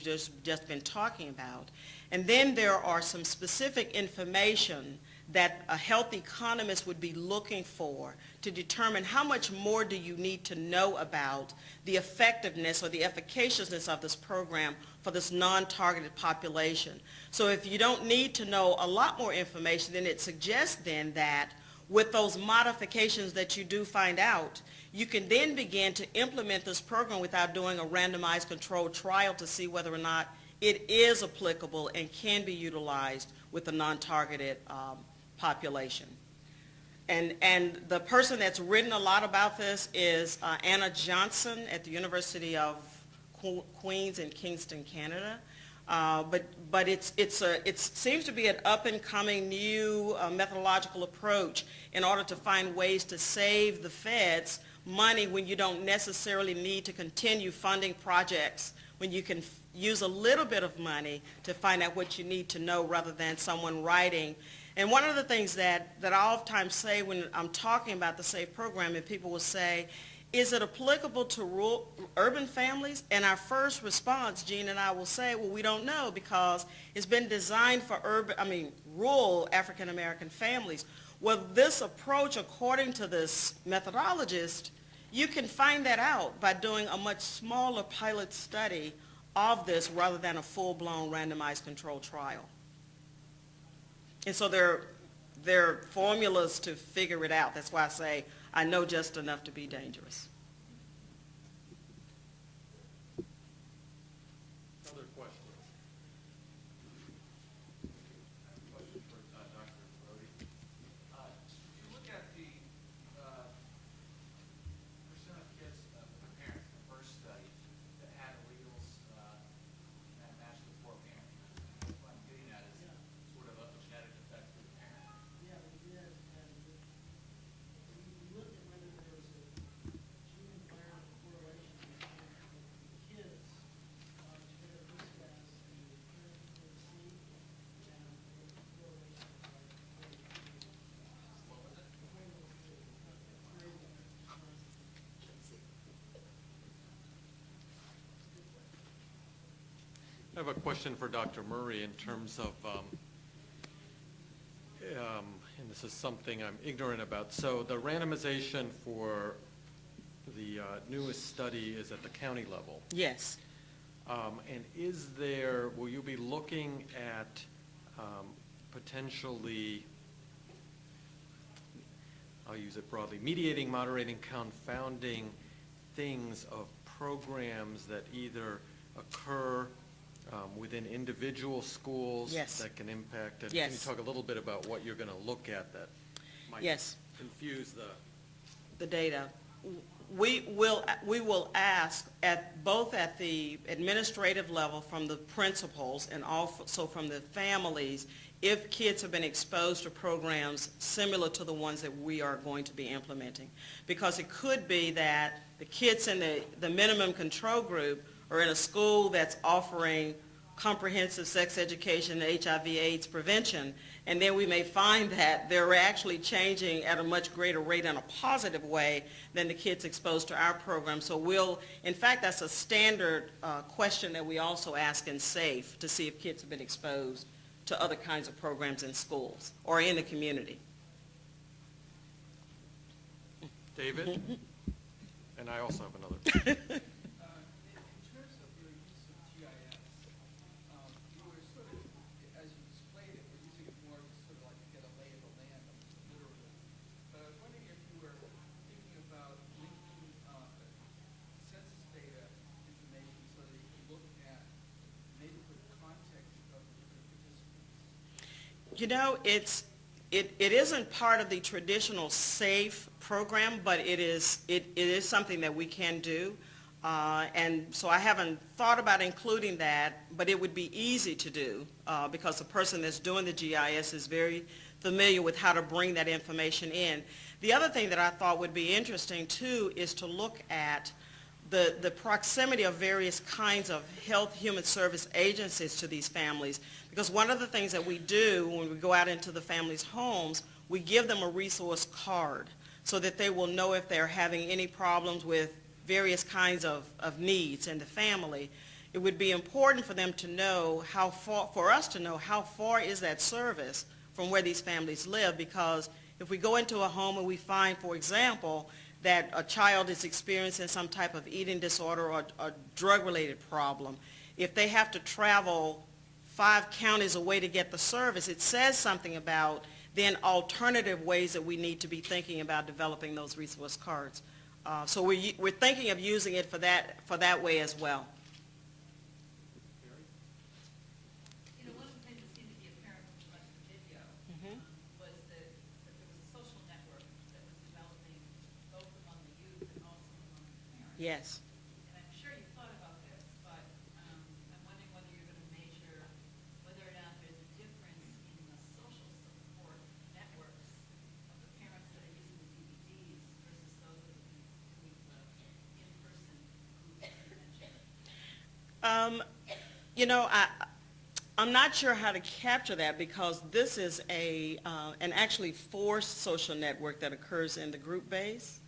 just been talking about. And then there are some specific information that a health economist would be looking for to determine how much more do you need to know about the effectiveness or the efficaciousness of this program for this non-targeted population. So if you don't need to know a lot more information, then it suggests then that with those modifications that you do find out, you can then begin to implement this program without doing a randomized controlled trial to see whether or not it is applicable and can be utilized with the non-targeted population. And the person that's written a lot about this is Anna Johnson at the University of Queens in Kingston, Canada. But it seems to be an up-and-coming new methodological approach in order to find ways to save the feds money when you don't necessarily need to continue funding projects, when you can use a little bit of money to find out what you need to know rather than someone writing. And one of the things that I oftentimes say when I'm talking about the SAFE program, and people will say, is it applicable to urban families? And our first response, Gene and I will say, well, we don't know because it's been designed for rural African American families. Well, this approach, according to this methodologist, you can find that out by doing a much smaller pilot study of this rather than a full-blown randomized controlled trial. And so there are formulas to figure it out. That's why I say I know just enough to be dangerous. Other questions? I have a question for Dr. Brody. If you look at the percent of kids, the parents, the first study that had alleles that matched the poor parent, what I'm getting at is sort of a genetic effect to the parent. Yeah, we did. And we looked at whether there was a gene environment correlation between the kids, genetic risk status, and the parents who received, and the correlation What was it? I have a question for Dr. Murray in terms of, and this is something I'm ignorant about. So the randomization for the newest study is at the county level. Yes. And will you be looking at potentially, I'll use it broadly, mediating, moderating, confounding things of programs that either occur within individual schools Yes. that can impact it? Yes. Can you talk a little bit about what you're going to look at that might Yes. infuse The data. We will ask both at the administrative level from the principals and also from the families if kids have been exposed to programs similar to the ones that we are going to be implementing. Because it could be that the kids in the minimum control group are in a school that's offering comprehensive sex education and HIV/AIDS prevention, and then we may find that they're actually changing at a much greater rate in a positive way than the kids exposed to our program. So in fact, that's a standard question that we also ask in SAFE to see if kids have been exposed to other kinds of programs in schools or in the community. David? And I also have another. In terms of your use of GIS, you were sort of, as you displayed it, we're using it more to sort of like get a lay of the land, literally. But I was wondering if you were thinking about linking census data information so that you can look at neighborhood context of the different participants. You know, it isn't part of the traditional SAFE program, but it is something that we can do. And so I haven't thought about including that, but it would be easy to do because the person that's doing the GIS is very familiar with how to bring that information in. The other thing that I thought would be interesting too is to look at the proximity of various kinds of health human service agencies to these families, because one of the things that we do when we go out into the families' homes, we give them a resource card so that they will know if they're having any problems with various kinds of needs in the family. it would be important for them to know how far, for us to know how far is that service from where these families live, because if we go into a home and we find, for example, that a child is experiencing some type of eating disorder or a drug-related problem, if they have to travel 5 counties away to get the service, it says something about then alternative ways that we need to be thinking about developing those resource cards. So we're thinking of using it for that way as well. You know, one of the things that seemed to be apparent when we watched the video was that there was a social network that was developing both among the youth and also among the parents. Yes. And I'm sure you've thought about this, but I'm wondering whether you're going to measure whether or not there's a difference in the social support networks of the parents that are using the DVDs versus those that are doing the in-person group intervention. You know, I'm not sure how to capture that, because this is an actually forced social network that occurs in the group base.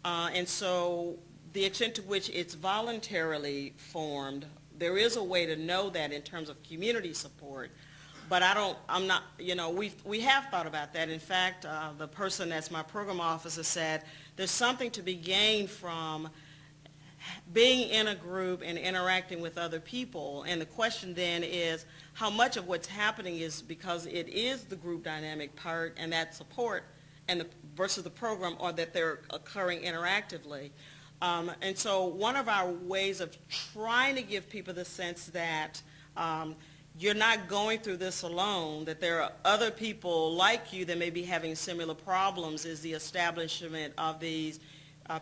And so the extent to which it's voluntarily formed, there is a way to know that in terms of community support. But we have thought about that. In fact, the person that's my program officer said there's something to be gained from being in a group and interacting with other people. And the question then is how much of what's happening is because it is the group dynamic part and that support and versus the program, or that they're occurring interactively. And so one of our ways of trying to give people the sense that you're not going through this alone, that there are other people like you that may be having similar problems, is the establishment of these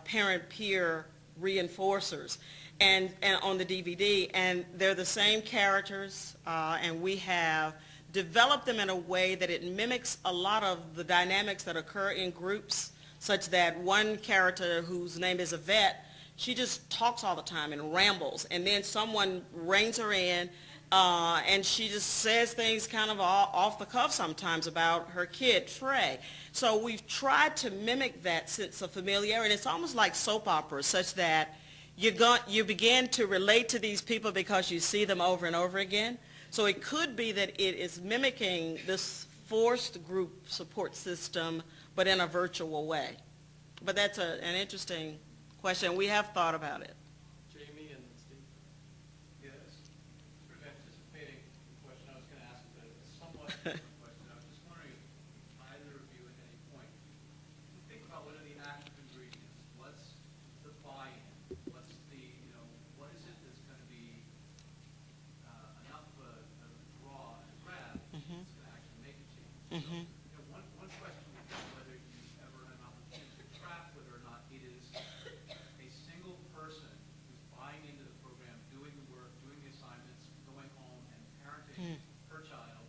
parent-peer reinforcers and on the DVD, and they're the same characters, and we have developed them in a way that it mimics a lot of the dynamics that occur in groups, such that one character whose name is Yvette, she just talks all the time and rambles, and then someone reins her in, and she just says things kind of off the cuff sometimes about her kid, Trey. So we've tried to mimic that sense of familiarity. It's almost like soap operas, such that you begin to relate to these people because you see them over and over again. So it could be that it is mimicking this forced group support system, but in a virtual way. But that's an interesting question. We have thought about it. Jamie and Steve? Yes. Sort of anticipating the question I was going to ask, but it's somewhat different question. I was just wondering if either of you at any point think about what are the active ingredients. What's the buy-in? What's the, what is it that's going to be enough of a draw and grab that's going to actually make a change? So, one question would be whether you ever had an opportunity to track whether or not it is a single person who's buying into the program, doing the work, doing the assignments, going home and parenting her child,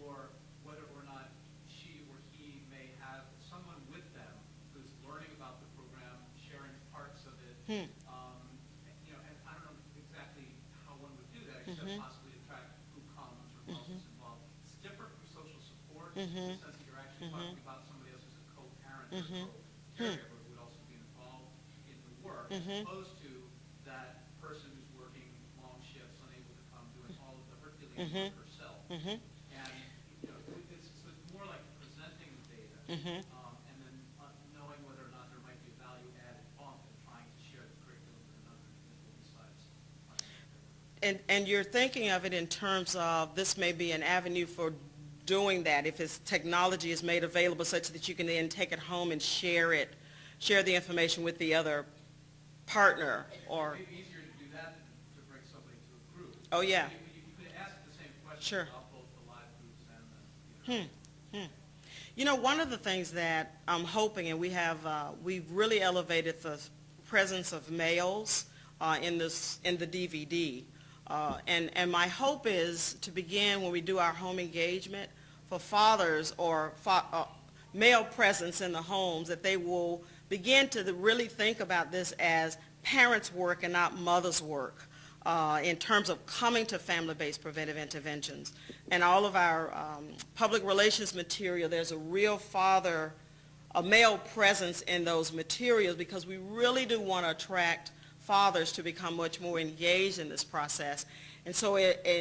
or whether or not she or he may have someone with them who's learning about the program, sharing parts of it. And I don't know exactly how one would do that, except possibly to track who comes or who else is involved. It's different for social support in the sense that you're actually talking about somebody else who's a co-parent or co-caregiver who would also be involved in the work, as opposed to that person who's working long shifts, unable to come, doing all of the Herculean work herself. And so it's more like presenting the data, and then knowing whether or not there might be a value-added bump in trying to share the curriculum with another individual besides. And you're thinking of it in terms of this may be an avenue for doing that if its technology is made available such that you can then take it home and share the information with the other partner, or. It may be easier to do that than to bring somebody to a group. Oh, yeah. You could ask the same question Sure. about both the live groups and the. One of the things that I'm hoping, and we've really elevated the presence of males in the DVD. And my hope is to begin when we do our home engagement for fathers or male presence in the homes, that they will begin to really think about this as parents' work and not mothers' work in terms of coming to family-based preventive interventions. And all of our public relations material, there's a real male presence in those materials, because we really do want to attract fathers to become much more engaged in this process. And so